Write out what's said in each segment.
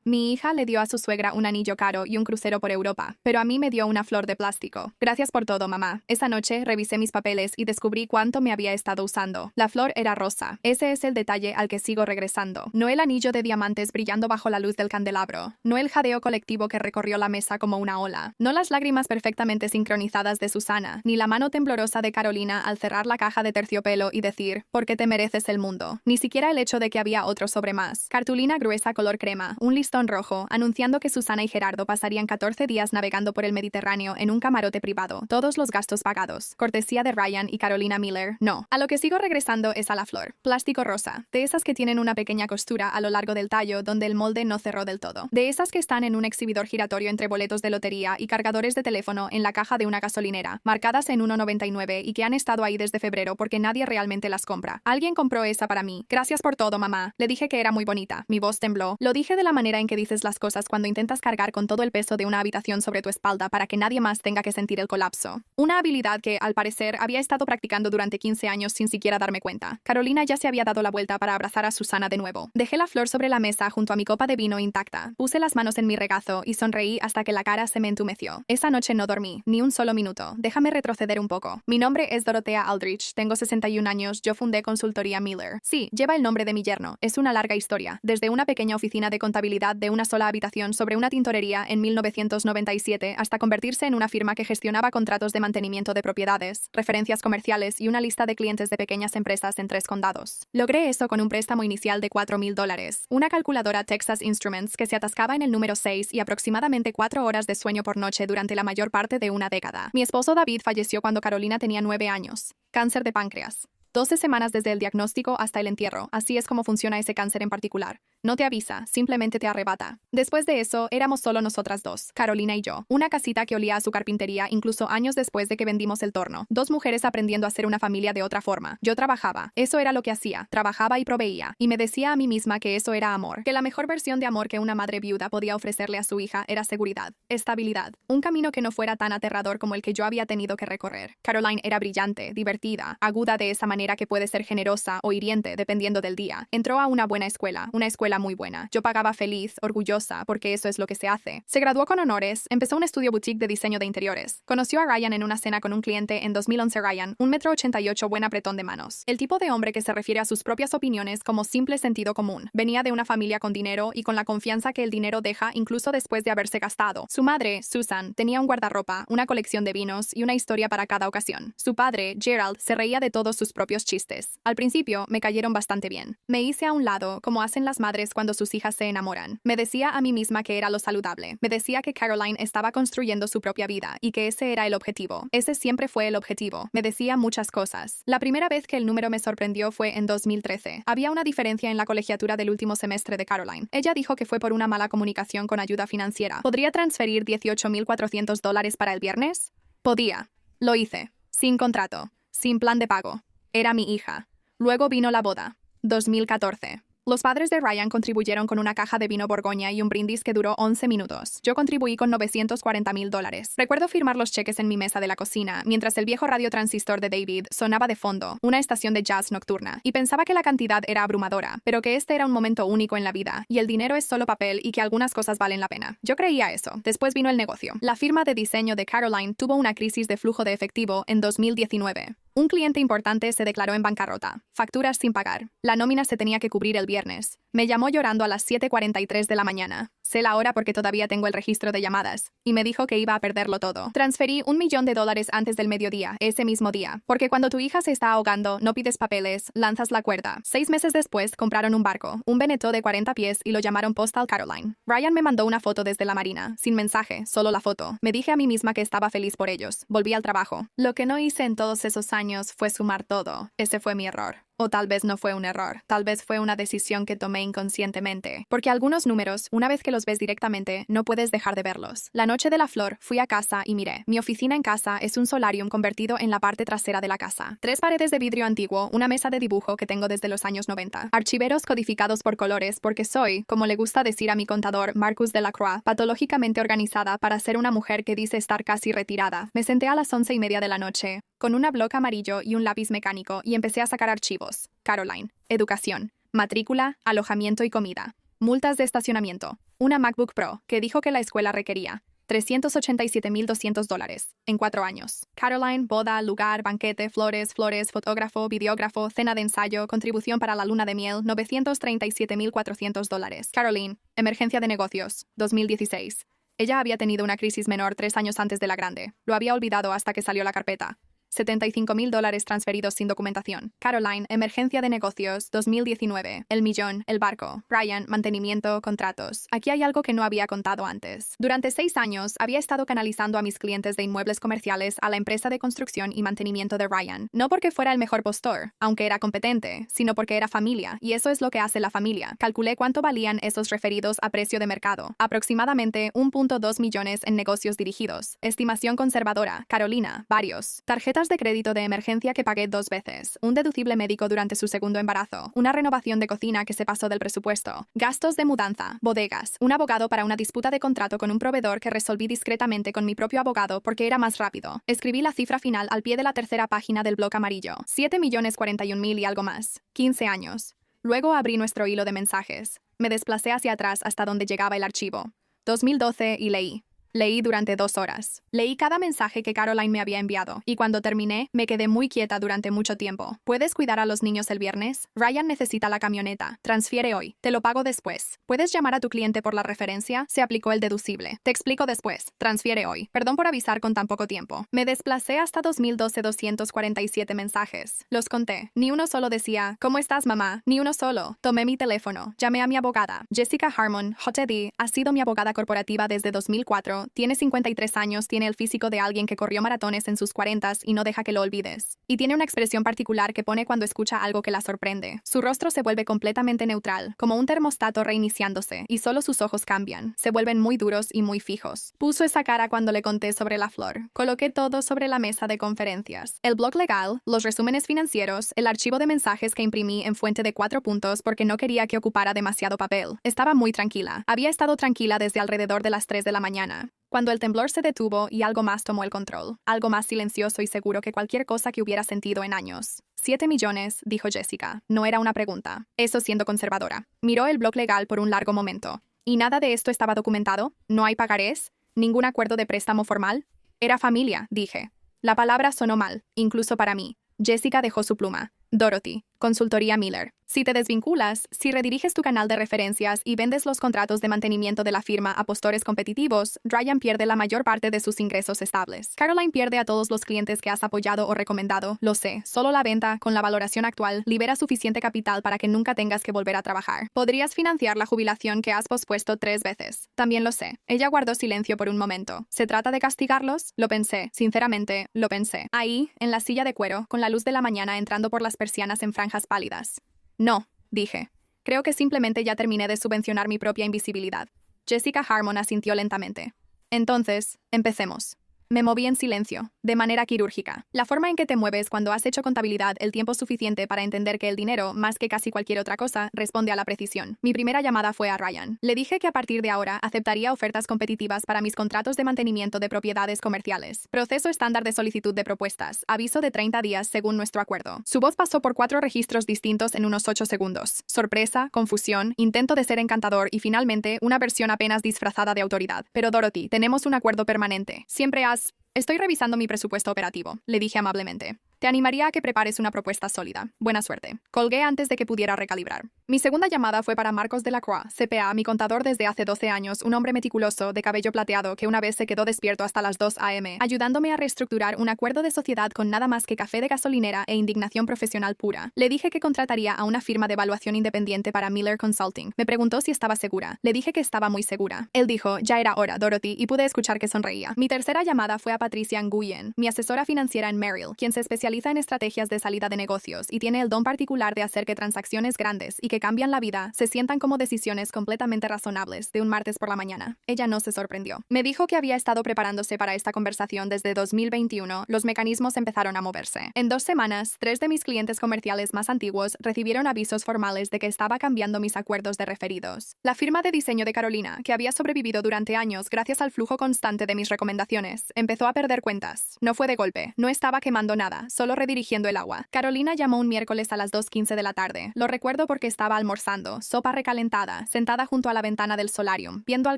Mi hija le dio a su suegra un anillo caro y un crucero por Europa, pero a mí me dio una flor de plástico. Gracias por todo, mamá. Esa noche revisé mis papeles y descubrí cuánto me había estado usando. La flor era rosa. Ese es el detalle al que sigo regresando. No el anillo de diamantes brillando bajo la luz del candelabro. No el jadeo colectivo que recorrió la mesa como una ola. No las lágrimas perfectamente sincronizadas de Susana, ni la mano temblorosa de Carolina al cerrar la caja de terciopelo y decir, porque te mereces el mundo. Ni siquiera el hecho de que había otro sobre más. Cartulina gruesa color crema, un listón rojo, anunciando que Susana y Gerardo pasarían 14 días navegando por el Mediterráneo en un camarote privado, todos los gastos pagados. Cortesía de Ryan y Carolina Miller. No. A lo que sigo regresando es a la flor. Plástico rosa. De esas que tienen una pequeña costura a lo largo del tallo donde el molde no cerró del todo. De esas que están en un exhibidor giratorio entre boletos de lotería y cargadores de teléfono en la caja de una gasolinera, marcadas en 1,99 y que han estado ahí desde febrero porque nadie realmente las compra. Alguien compró esa para mí. Gracias por todo, mamá. Le dije que era muy bonita. Mi voz tembló. Lo dije de la manera en que dices las cosas cuando intentas cargar con todo el peso de una habitación sobre tu espalda para que nadie más tenga que sentir el colapso. Una habilidad que, al parecer, había estado practicando durante 15 años sin siquiera darme cuenta. Carolina ya se había dado la vuelta para abrazar a Susana de nuevo. Dejé la flor sobre la mesa junto a mi copa de vino intacta. Puse las manos en mi regazo y sonreí hasta que la cara se me entumeció. Esa noche no dormí, ni un solo minuto. Déjame retroceder un poco. Mi nombre es Dorothea Aldrich, tengo 61 años, yo fundé Consultoría Miller. Sí, lleva el nombre de mi yerno. Es una larga historia. Desde una pequeña oficina de contabilidad de una sola habitación sobre una tintorería en 1997 hasta convertirse en una firma que gestionaba contratos de mantenimiento de propiedades, referencias comerciales y una lista de clientes de pequeñas empresas en 3 condados. Logré eso con un préstamo inicial de $4,000, una calculadora Texas Instruments que se atascaba en el número 6 y aproximadamente 4 horas de sueño por noche durante la mayor parte de una década. Mi esposo David falleció cuando Carolina tenía 9 años. Cáncer de páncreas. 12 semanas desde el diagnóstico hasta el entierro. Así es como funciona ese cáncer en particular. No te avisa, simplemente te arrebata. Después de eso, éramos solo nosotras dos, Carolina y yo. Una casita que olía a su carpintería incluso años después de que vendimos el torno. 2 mujeres aprendiendo a ser una familia de otra forma. Yo trabajaba. Eso era lo que hacía. Trabajaba y proveía. Y me decía a mí misma que eso era amor. Que la mejor versión de amor que una madre viuda podía ofrecerle a su hija era seguridad, estabilidad. Un camino que no fuera tan aterrador como el que yo había tenido que recorrer. Caroline era brillante, divertida, aguda de esa manera que puede ser generosa o hiriente dependiendo del día. Entró a una buena escuela muy buena. Yo pagaba feliz, orgullosa, porque eso es lo que se hace. Se graduó con honores, empezó un estudio boutique de diseño de interiores. Conoció a Ryan en una cena con un cliente en 2011. Ryan, 1,88 m, buen apretón de manos. El tipo de hombre que se refiere a sus propias opiniones como simple sentido común. Venía de una familia con dinero y con la confianza que el dinero deja incluso después de haberse gastado. Su madre, Susan, tenía un guardarropa, una colección de vinos y una historia para cada ocasión. Su padre, Gerald, se reía de todos sus propios chistes. Al principio, me cayeron bastante bien. Me hice a un lado, como hacen las madres cuando sus hijas se enamoran. Me decía a mí misma que era lo saludable. Me decía que Caroline estaba construyendo su propia vida y que ese era el objetivo. Ese siempre fue el objetivo. Me decía muchas cosas. La primera vez que el número me sorprendió fue en 2013. Había una diferencia en la colegiatura del último semestre de Caroline. Ella dijo que fue por una mala comunicación con ayuda financiera. ¿Podría transferir $18,400 para el viernes? Podía. Lo hice. Sin contrato. Sin plan de pago. Era mi hija. Luego vino la boda. 2014. Los padres de Ryan contribuyeron con una caja de vino Borgoña y un brindis que duró 11 minutos. Yo contribuí con $940,000. Recuerdo firmar los cheques en mi mesa de la cocina, mientras el viejo radiotransistor de David sonaba de fondo, una estación de jazz nocturna, y pensaba que la cantidad era abrumadora, pero que este era un momento único en la vida, y el dinero es solo papel y que algunas cosas valen la pena. Yo creía eso. Después vino el negocio. La firma de diseño de Caroline tuvo una crisis de flujo de efectivo en 2019. Un cliente importante se declaró en bancarrota. Facturas sin pagar. La nómina se tenía que cubrir el viernes. Me llamó llorando a las 7:43 de la mañana. Sé la hora porque todavía tengo el registro de llamadas. Y me dijo que iba a perderlo todo. Transferí $1 millón antes del mediodía, ese mismo día. Porque cuando tu hija se está ahogando, no pides papeles, lanzas la cuerda. 6 meses después, compraron un barco, un Veneto de 40 pies y lo llamaron Postal Caroline. Ryan me mandó una foto desde la marina, sin mensaje, solo la foto. Me dije a mí misma que estaba feliz por ellos. Volví al trabajo. Lo que no hice en todos esos años fue sumar todo. Ese fue mi error. O tal vez no fue un error, tal vez fue una decisión que tomé inconscientemente. Porque algunos números, una vez que los ves directamente, no puedes dejar de verlos. La noche de la flor, fui a casa y miré. Mi oficina en casa es un solarium convertido en la parte trasera de la casa. 3 paredes de vidrio antiguo, una mesa de dibujo que tengo desde los años 90. Archiveros codificados por colores porque soy, como le gusta decir a mi contador Marcus Delacroix, patológicamente organizada para ser una mujer que dice estar casi retirada. Me senté a las 11:30 de la noche, con un bloc amarillo y un lápiz mecánico y empecé a sacar archivos. Caroline, educación, matrícula, alojamiento y comida, multas de estacionamiento, Una MacBook Pro, que dijo que la escuela requería. $387,200 en 4 años. Caroline, boda, lugar, banquete, flores, fotógrafo, videógrafo, cena de ensayo, contribución para la luna de miel, $937,400. Caroline, emergencia de negocios, 2016. Ella había tenido una crisis menor 3 años antes de la grande. Lo había olvidado hasta que salió la carpeta. $75,000 transferidos sin documentación. Caroline, emergencia de negocios, 2019. El millón, el barco. Ryan, mantenimiento, contratos. Aquí hay algo que no había contado antes. Durante 6 años, había estado canalizando a mis clientes de inmuebles comerciales a la empresa de construcción y mantenimiento de Ryan. No porque fuera el mejor postor, aunque era competente, sino porque era familia, y eso es lo que hace la familia. Calculé cuánto valían esos referidos a precio de mercado. Aproximadamente 1.2 millones en negocios dirigidos. Estimación conservadora. Carolina, varios. Tarjetas de crédito de emergencia que pagué 2 veces, un deducible médico durante su segundo embarazo, una renovación de cocina que se pasó del presupuesto, gastos de mudanza, bodegas, un abogado para una disputa de contrato con un proveedor que resolví discretamente con mi propio abogado porque era más rápido. Escribí la cifra final al pie de la tercera página del blog amarillo, 7,041,000 y algo más, 15 años. Luego abrí nuestro hilo de mensajes. Me desplacé hacia atrás hasta donde llegaba el archivo. 2012 y leí. Leí durante 2 horas. Leí cada mensaje que Caroline me había enviado, y cuando terminé, me quedé muy quieta durante mucho tiempo. ¿Puedes cuidar a los niños el viernes? Ryan necesita la camioneta. Transfiere hoy. Te lo pago después. ¿Puedes llamar a tu cliente por la referencia? Se aplicó el deducible. Te explico después. Transfiere hoy. Perdón por avisar con tan poco tiempo. Me desplacé hasta 2012 247 mensajes. Los conté. Ni uno solo decía, ¿cómo estás, mamá? Ni uno solo. Tomé mi teléfono. Llamé a mi abogada. Jessica Harmon, JD, ha sido mi abogada corporativa desde 2004. Tiene 53 años, tiene el físico de alguien que corrió maratones en sus 40s y no deja que lo olvides. Y tiene una expresión particular que pone cuando escucha algo que la sorprende. Su rostro se vuelve completamente neutral, como un termostato reiniciándose, y solo sus ojos cambian. Se vuelven muy duros y muy fijos. Puso esa cara cuando le conté sobre la flor. Coloqué todo sobre la mesa de conferencias. El blog legal, los resúmenes financieros, el archivo de mensajes que imprimí en fuente de 4 puntos porque no quería que ocupara demasiado papel. Estaba muy tranquila. Había estado tranquila desde alrededor de las 3 de la mañana. Cuando el temblor se detuvo y algo más tomó el control. Algo más silencioso y seguro que cualquier cosa que hubiera sentido en años. 7 millones, dijo Jessica. No era una pregunta. Eso siendo conservadora. Miró el blog legal por un largo momento. ¿Y nada de esto estaba documentado? ¿No hay pagarés? ¿Ningún acuerdo de préstamo formal? Era familia, dije. La palabra sonó mal, incluso para mí. Jessica dejó su pluma. Dorothy, consultoría Miller. Si te desvinculas, si rediriges tu canal de referencias y vendes los contratos de mantenimiento de la firma a postores competitivos, Ryan pierde la mayor parte de sus ingresos estables. Caroline pierde a todos los clientes que has apoyado o recomendado, lo sé. Solo la venta, con la valoración actual, libera suficiente capital para que nunca tengas que volver a trabajar. Podrías financiar la jubilación que has pospuesto 3 veces. También lo sé. Ella guardó silencio por un momento. ¿Se trata de castigarlos? Lo pensé. Sinceramente, lo pensé. Ahí, en la silla de cuero, con la luz de la mañana entrando por las persianas en franjas pálidas. No, dije. Creo que simplemente ya terminé de subvencionar mi propia invisibilidad. Jessica Harmon asintió lentamente. Entonces, empecemos. Me moví en silencio, de manera quirúrgica. La forma en que te mueves cuando has hecho contabilidad el tiempo suficiente para entender que el dinero, más que casi cualquier otra cosa, responde a la precisión. Mi primera llamada fue a Ryan. Le dije que a partir de ahora aceptaría ofertas competitivas para mis contratos de mantenimiento de propiedades comerciales. Proceso estándar de solicitud de propuestas. Aviso de 30 días según nuestro acuerdo. Su voz pasó por 4 registros distintos en unos 8 segundos. Sorpresa, confusión, intento de ser encantador y finalmente una versión apenas disfrazada de autoridad. Pero Dorothy, tenemos un acuerdo permanente. Siempre has... Estoy revisando mi presupuesto operativo, le dije amablemente. Te animaría a que prepares una propuesta sólida. Buena suerte. Colgué antes de que pudiera recalibrar. Mi segunda llamada fue para Marcos Delacroix, CPA, mi contador desde hace 12 años, un hombre meticuloso, de cabello plateado, que una vez se quedó despierto hasta las 2 a.m., ayudándome a reestructurar un acuerdo de sociedad con nada más que café de gasolinera e indignación profesional pura. Le dije que contrataría a una firma de evaluación independiente para Miller Consulting. Me preguntó si estaba segura. Le dije que estaba muy segura. Él dijo, ya era hora, Dorothy, y pude escuchar que sonreía. Mi tercera llamada fue a Patricia Nguyen, mi asesora financiera en Merrill, quien se especializa en estrategias de salida de negocios y tiene el don particular de hacer que transacciones grandes y que cambian la vida se sientan como decisiones completamente razonables de un martes por la mañana. Ella no se sorprendió. Me dijo que había estado preparándose para esta conversación desde 2021. Los mecanismos empezaron a moverse. En 2 semanas, 3 de mis clientes comerciales más antiguos recibieron avisos formales de que estaba cambiando mis acuerdos de referidos. La firma de diseño de Carolina, que había sobrevivido durante años gracias al flujo constante de mis recomendaciones, empezó a perder cuentas. No fue de golpe. No estaba quemando nada, solo redirigiendo el agua. Carolina llamó un miércoles a las 2:15 de la tarde. Lo recuerdo porque estaba estaba almorzando, sopa recalentada, sentada junto a la ventana del solarium, viendo al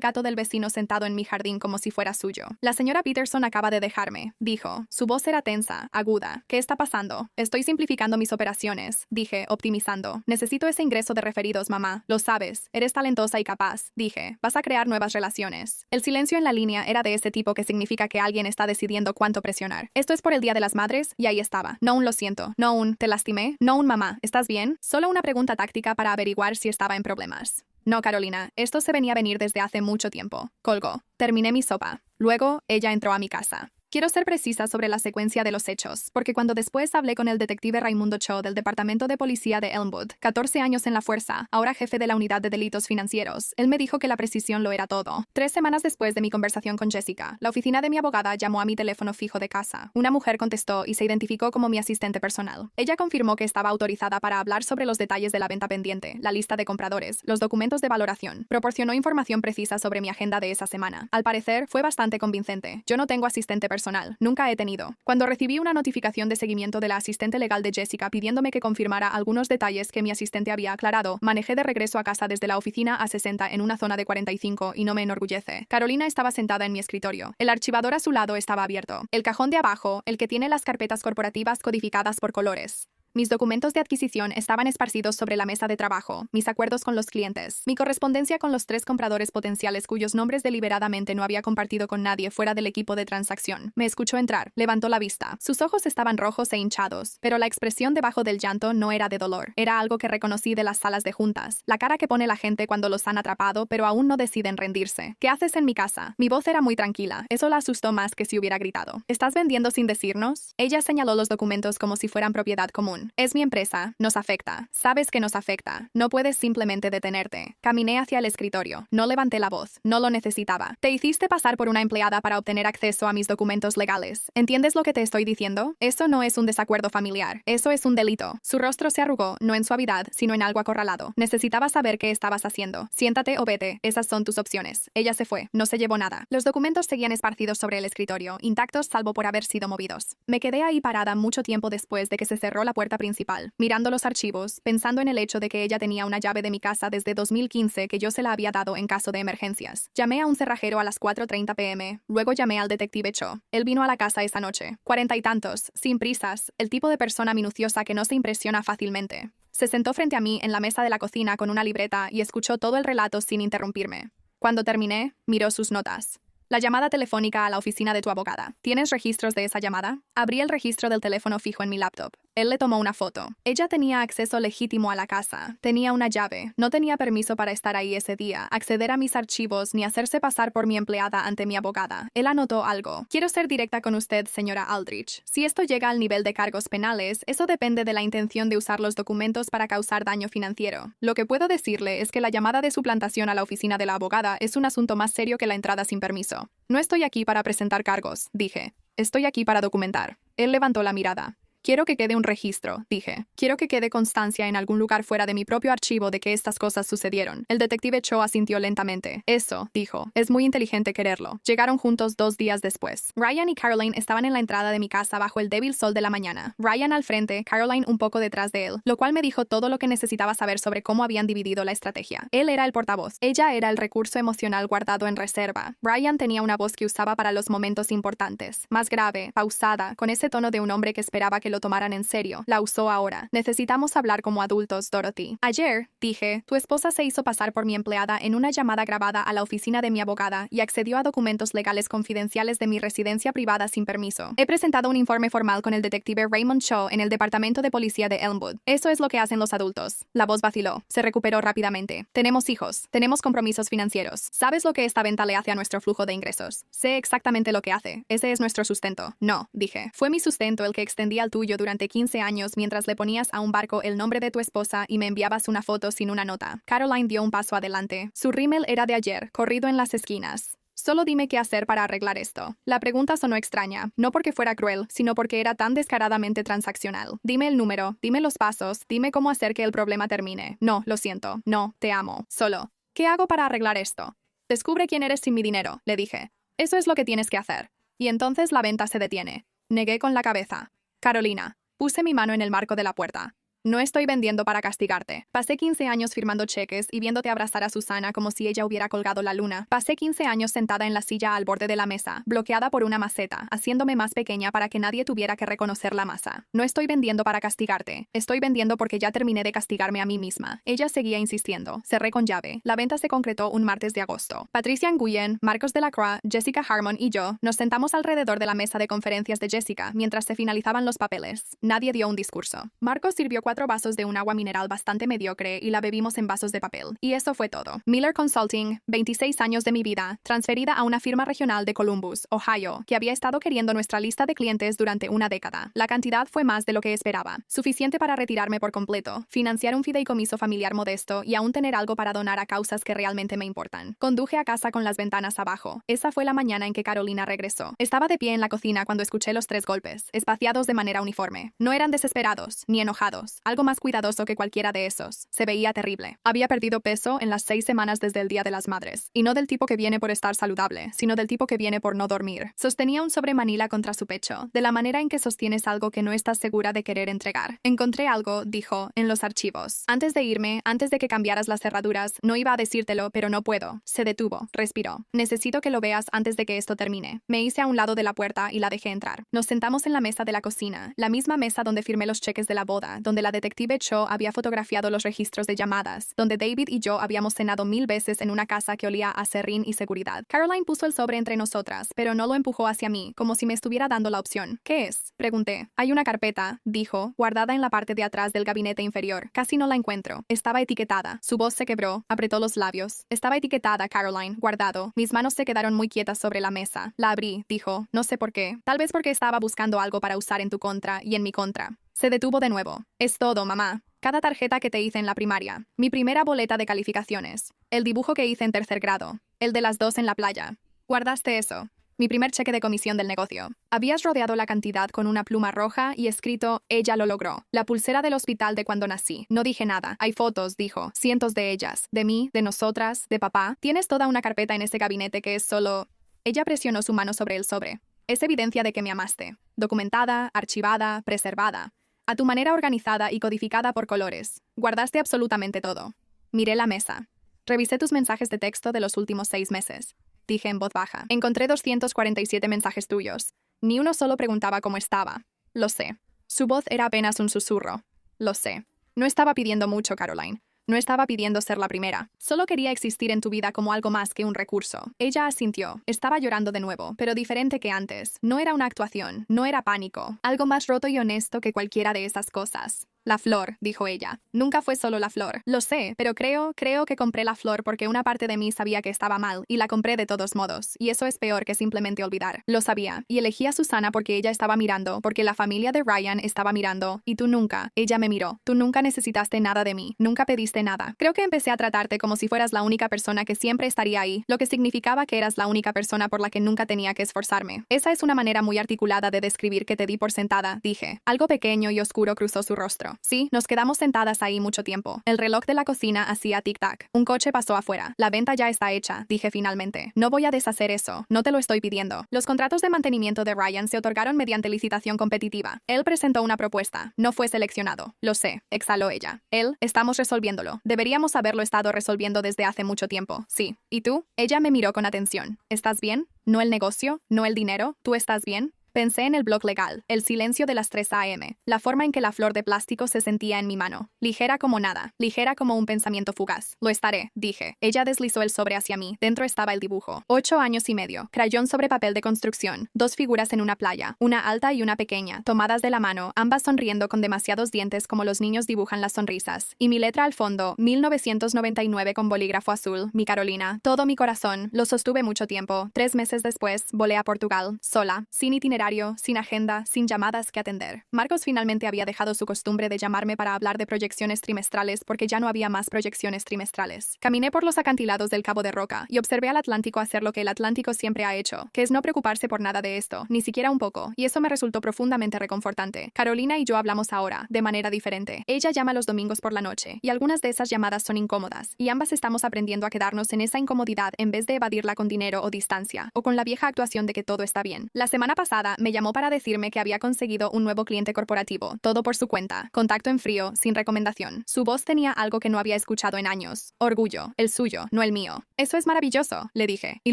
gato del vecino sentado en mi jardín como si fuera suyo. La señora Peterson acaba de dejarme, dijo. Su voz era tensa, aguda. ¿Qué está pasando? Estoy simplificando mis operaciones, dije, optimizando. Necesito ese ingreso de referidos, mamá. Lo sabes. Eres talentosa y capaz, dije. Vas a crear nuevas relaciones. El silencio en la línea era de ese tipo que significa que alguien está decidiendo cuánto presionar. Esto es por el Día de las Madres, y ahí estaba. No un lo siento. No un te lastimé. No un mamá. ¿Estás bien? Solo una pregunta táctica para averiguar si estaba en problemas. No, Carolina, esto se venía a venir desde hace mucho tiempo. Colgó. Terminé mi sopa. Luego, ella entró a mi casa. Quiero ser precisa sobre la secuencia de los hechos, porque cuando después hablé con el detective Raimundo Cho del Departamento de Policía de Elmwood, 14 años en la fuerza, ahora jefe de la Unidad de Delitos Financieros, él me dijo que la precisión lo era todo. 3 semanas después de mi conversación con Jessica, la oficina de mi abogada llamó a mi teléfono fijo de casa. Una mujer contestó y se identificó como mi asistente personal. Ella confirmó que estaba autorizada para hablar sobre los detalles de la venta pendiente, la lista de compradores, los documentos de valoración. Proporcionó información precisa sobre mi agenda de esa semana. Al parecer, fue bastante convincente. Yo no tengo asistente personal. Nunca he tenido. Cuando recibí una notificación de seguimiento de la asistente legal de Jessica pidiéndome que confirmara algunos detalles que mi asistente había aclarado, manejé de regreso a casa desde la oficina a 60 en una zona de 45 y no me enorgullece. Carolina estaba sentada en mi escritorio. El archivador a su lado estaba abierto. El cajón de abajo, el que tiene las carpetas corporativas codificadas por colores. Mis documentos de adquisición estaban esparcidos sobre la mesa de trabajo, mis acuerdos con los clientes, mi correspondencia con los 3 compradores potenciales cuyos nombres deliberadamente no había compartido con nadie fuera del equipo de transacción. Me escuchó entrar, levantó la vista. Sus ojos estaban rojos e hinchados, pero la expresión debajo del llanto no era de dolor. Era algo que reconocí de las salas de juntas, la cara que pone la gente cuando los han atrapado pero aún no deciden rendirse. ¿Qué haces en mi casa? Mi voz era muy tranquila, eso la asustó más que si hubiera gritado. ¿Estás vendiendo sin decirnos? Ella señaló los documentos como si fueran propiedad común. Es mi empresa, nos afecta. Sabes que nos afecta. No puedes simplemente detenerte. Caminé hacia el escritorio. No levanté la voz. No lo necesitaba. Te hiciste pasar por una empleada para obtener acceso a mis documentos legales. ¿Entiendes lo que te estoy diciendo? Eso no es un desacuerdo familiar. Eso es un delito. Su rostro se arrugó, no en suavidad, sino en algo acorralado. Necesitaba saber qué estabas haciendo. Siéntate o vete. Esas son tus opciones. Ella se fue. No se llevó nada. Los documentos seguían esparcidos sobre el escritorio, intactos salvo por haber sido movidos. Me quedé ahí parada mucho tiempo después de que se cerró la puerta principal, mirando los archivos, pensando en el hecho de que ella tenía una llave de mi casa desde 2015 que yo se la había dado en caso de emergencias. Llamé a un cerrajero a las 4:30 p.m., luego llamé al detective Cho. Él vino a la casa esa noche. 40 y tantos, sin prisas, el tipo de persona minuciosa que no se impresiona fácilmente. Se sentó frente a mí en la mesa de la cocina con una libreta y escuchó todo el relato sin interrumpirme. Cuando terminé, miró sus notas. La llamada telefónica a la oficina de tu abogada. ¿Tienes registros de esa llamada? Abrí el registro del teléfono fijo en mi laptop. Él le tomó una foto. Ella tenía acceso legítimo a la casa. Tenía una llave. No tenía permiso para estar ahí ese día, acceder a mis archivos ni hacerse pasar por mi empleada ante mi abogada. Él anotó algo. Quiero ser directa con usted, señora Aldrich. Si esto llega al nivel de cargos penales, eso depende de la intención de usar los documentos para causar daño financiero. Lo que puedo decirle es que la llamada de suplantación a la oficina de la abogada es un asunto más serio que la entrada sin permiso. No estoy aquí para presentar cargos, dije. Estoy aquí para documentar. Él levantó la mirada. Quiero que quede un registro, dije. Quiero que quede constancia en algún lugar fuera de mi propio archivo de que estas cosas sucedieron. El detective Cho asintió lentamente. Eso, dijo. Es muy inteligente quererlo. Llegaron juntos 2 días después. Ryan y Caroline estaban en la entrada de mi casa bajo el débil sol de la mañana. Ryan al frente, Caroline un poco detrás de él, lo cual me dijo todo lo que necesitaba saber sobre cómo habían dividido la estrategia. Él era el portavoz. Ella era el recurso emocional guardado en reserva. Ryan tenía una voz que usaba para los momentos importantes. Más grave, pausada, con ese tono de un hombre que esperaba que lo tomaran en serio. La usó ahora. Necesitamos hablar como adultos, Dorothy. Ayer, dije, tu esposa se hizo pasar por mi empleada en una llamada grabada a la oficina de mi abogada y accedió a documentos legales confidenciales de mi residencia privada sin permiso. He presentado un informe formal con el detective Raymond Cho en el Departamento de Policía de Elmwood. Eso es lo que hacen los adultos. La voz vaciló. Se recuperó rápidamente. Tenemos hijos. Tenemos compromisos financieros. ¿Sabes lo que esta venta le hace a nuestro flujo de ingresos? Sé exactamente lo que hace. Ese es nuestro sustento. No, dije. Fue mi sustento el que extendía al tuyo durante 15 años mientras le ponías a un barco el nombre de tu esposa y me enviabas una foto sin una nota. Caroline dio un paso adelante. Su rímel era de ayer, corrido en las esquinas. Solo dime qué hacer para arreglar esto. La pregunta sonó extraña, no porque fuera cruel, sino porque era tan descaradamente transaccional. Dime el número, dime los pasos, dime cómo hacer que el problema termine. No, lo siento, no, te amo. Solo, ¿qué hago para arreglar esto? Descubre quién eres sin mi dinero, le dije. Eso es lo que tienes que hacer. Y entonces la venta se detiene. Negué con la cabeza. Carolina. Puse mi mano en el marco de la puerta. No estoy vendiendo para castigarte. Pasé 15 años firmando cheques y viéndote abrazar a Susana como si ella hubiera colgado la luna. Pasé 15 años sentada en la silla al borde de la mesa, bloqueada por una maceta, haciéndome más pequeña para que nadie tuviera que reconocer la masa. No estoy vendiendo para castigarte. Estoy vendiendo porque ya terminé de castigarme a mí misma. Ella seguía insistiendo. Cerré con llave. La venta se concretó un martes de agosto. Patricia Nguyen, Marcos Delacroix, Jessica Harmon y yo nos sentamos alrededor de la mesa de conferencias de Jessica mientras se finalizaban los papeles. Nadie dio un discurso. Marcos sirvió 4 vasos de un agua mineral bastante mediocre y la bebimos en vasos de papel. Y eso fue todo. Miller Consulting, 26 años de mi vida, transferida a una firma regional de Columbus, Ohio, que había estado queriendo nuestra lista de clientes durante una década. La cantidad fue más de lo que esperaba. Suficiente para retirarme por completo, financiar un fideicomiso familiar modesto y aún tener algo para donar a causas que realmente me importan. Conduje a casa con las ventanas abajo. Esa fue la mañana en que Carolina regresó. Estaba de pie en la cocina cuando escuché los 3 golpes, espaciados de manera uniforme. No eran desesperados, ni enojados. Algo más cuidadoso que cualquiera de esos. Se veía terrible. Había perdido peso en las 6 semanas desde el Día de las Madres. Y no del tipo que viene por estar saludable, sino del tipo que viene por no dormir. Sostenía un sobre Manila contra su pecho, de la manera en que sostienes algo que no estás segura de querer entregar. Encontré algo, dijo, en los archivos. Antes de irme, antes de que cambiaras las cerraduras, no iba a decírtelo, pero no puedo. Se detuvo. Respiró. Necesito que lo veas antes de que esto termine. Me hice a un lado de la puerta y la dejé entrar. Nos sentamos en la mesa de la cocina, la misma mesa donde firmé los cheques de la boda, donde la detective Cho había fotografiado los registros de llamadas, donde David y yo habíamos cenado 1000 veces en una casa que olía a serrín y seguridad. Caroline puso el sobre entre nosotras, pero no lo empujó hacia mí, como si me estuviera dando la opción. ¿Qué es? Pregunté. Hay una carpeta, dijo, guardada en la parte de atrás del gabinete inferior. Casi no la encuentro. Estaba etiquetada. Su voz se quebró. Apretó los labios. Estaba etiquetada, Caroline. Guardado. Mis manos se quedaron muy quietas sobre la mesa. La abrí, dijo. No sé por qué. Tal vez porque estaba buscando algo para usar en tu contra y en mi contra. Se detuvo de nuevo. Es todo, mamá. Cada tarjeta que te hice en la primaria. Mi primera boleta de calificaciones. El dibujo que hice en 3er grado. El de las 2 en la playa. Guardaste eso. Mi primer cheque de comisión del negocio. Habías rodeado la cantidad con una pluma roja y escrito, ella lo logró. La pulsera del hospital de cuando nací. No dije nada. Hay fotos, dijo. Cientos de ellas. De mí, de nosotras, de papá. Tienes toda una carpeta en ese gabinete que es solo... Ella presionó su mano sobre el sobre. Es evidencia de que me amaste. Documentada, archivada, preservada. A tu manera organizada y codificada por colores. Guardaste absolutamente todo. Miré la mesa. Revisé tus mensajes de texto de los últimos 6 meses. Dije en voz baja. Encontré 247 mensajes tuyos. Ni uno solo preguntaba cómo estaba. Lo sé. Su voz era apenas un susurro. Lo sé. No estaba pidiendo mucho, Caroline. No estaba pidiendo ser la primera. Solo quería existir en tu vida como algo más que un recurso. Ella asintió. Estaba llorando de nuevo, pero diferente que antes. No era una actuación. No era pánico. Algo más roto y honesto que cualquiera de esas cosas. La flor, dijo ella. Nunca fue solo la flor. Lo sé, pero creo que compré la flor porque una parte de mí sabía que estaba mal, y la compré de todos modos, y eso es peor que simplemente olvidar. Lo sabía, y elegí a Susana porque ella estaba mirando, porque la familia de Ryan estaba mirando, y tú nunca. Ella me miró. Tú nunca necesitaste nada de mí. Nunca pediste nada. Creo que empecé a tratarte como si fueras la única persona que siempre estaría ahí, lo que significaba que eras la única persona por la que nunca tenía que esforzarme. Esa es una manera muy articulada de describir que te di por sentada, dije. Algo pequeño y oscuro cruzó su rostro. Sí, nos quedamos sentadas ahí mucho tiempo. El reloj de la cocina hacía tic-tac. Un coche pasó afuera. La venta ya está hecha, dije finalmente. No voy a deshacer eso. No te lo estoy pidiendo. Los contratos de mantenimiento de Ryan se otorgaron mediante licitación competitiva. Él presentó una propuesta. No fue seleccionado. Lo sé, exhaló ella. Estamos resolviéndolo. Deberíamos haberlo estado resolviendo desde hace mucho tiempo. Sí. ¿Y tú? Ella me miró con atención. ¿Estás bien? ¿No el negocio? ¿No el dinero? ¿Tú estás bien? Pensé en el blog legal, el silencio de las 3 a.m., la forma en que la flor de plástico se sentía en mi mano, ligera como nada, ligera como un pensamiento fugaz. Lo estaré, dije. Ella deslizó el sobre hacia mí. Dentro estaba el dibujo. 8 años y medio. Crayón sobre papel de construcción. 2 figuras en una playa, una alta y una pequeña, tomadas de la mano, ambas sonriendo con demasiados dientes como los niños dibujan las sonrisas. Y mi letra al fondo, 1999 con bolígrafo azul, mi Carolina. Todo mi corazón. Lo sostuve mucho tiempo. 3 meses después, volé a Portugal, sola, sin itinerario, sin agenda, sin llamadas que atender. Marcos finalmente había dejado su costumbre de llamarme para hablar de proyecciones trimestrales porque ya no había más proyecciones trimestrales. Caminé por los acantilados del Cabo de Roca y observé al Atlántico hacer lo que el Atlántico siempre ha hecho, que es no preocuparse por nada de esto, ni siquiera un poco, y eso me resultó profundamente reconfortante. Carolina y yo hablamos ahora, de manera diferente. Ella llama los domingos por la noche, y algunas de esas llamadas son incómodas, y ambas estamos aprendiendo a quedarnos en esa incomodidad en vez de evadirla con dinero o distancia, o con la vieja actuación de que todo está bien. La semana pasada día, me llamó para decirme que había conseguido un nuevo cliente corporativo, todo por su cuenta, contacto en frío, sin recomendación. Su voz tenía algo que no había escuchado en años. Orgullo, el suyo, no el mío. Eso es maravilloso, le dije, y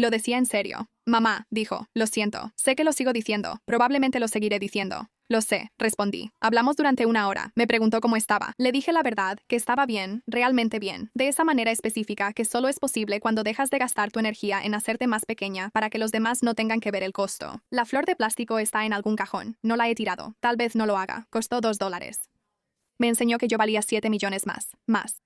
lo decía en serio. Mamá, dijo, lo siento, sé que lo sigo diciendo, probablemente lo seguiré diciendo. Lo sé, respondí. Hablamos durante 1 hora. Me preguntó cómo estaba. Le dije la verdad, que estaba bien, realmente bien, de esa manera específica que solo es posible cuando dejas de gastar tu energía en hacerte más pequeña para que los demás no tengan que ver el costo. La flor de plástico está en algún cajón. No la he tirado. Tal vez no lo haga. Costó $2. Me enseñó que yo valía 7 millones más.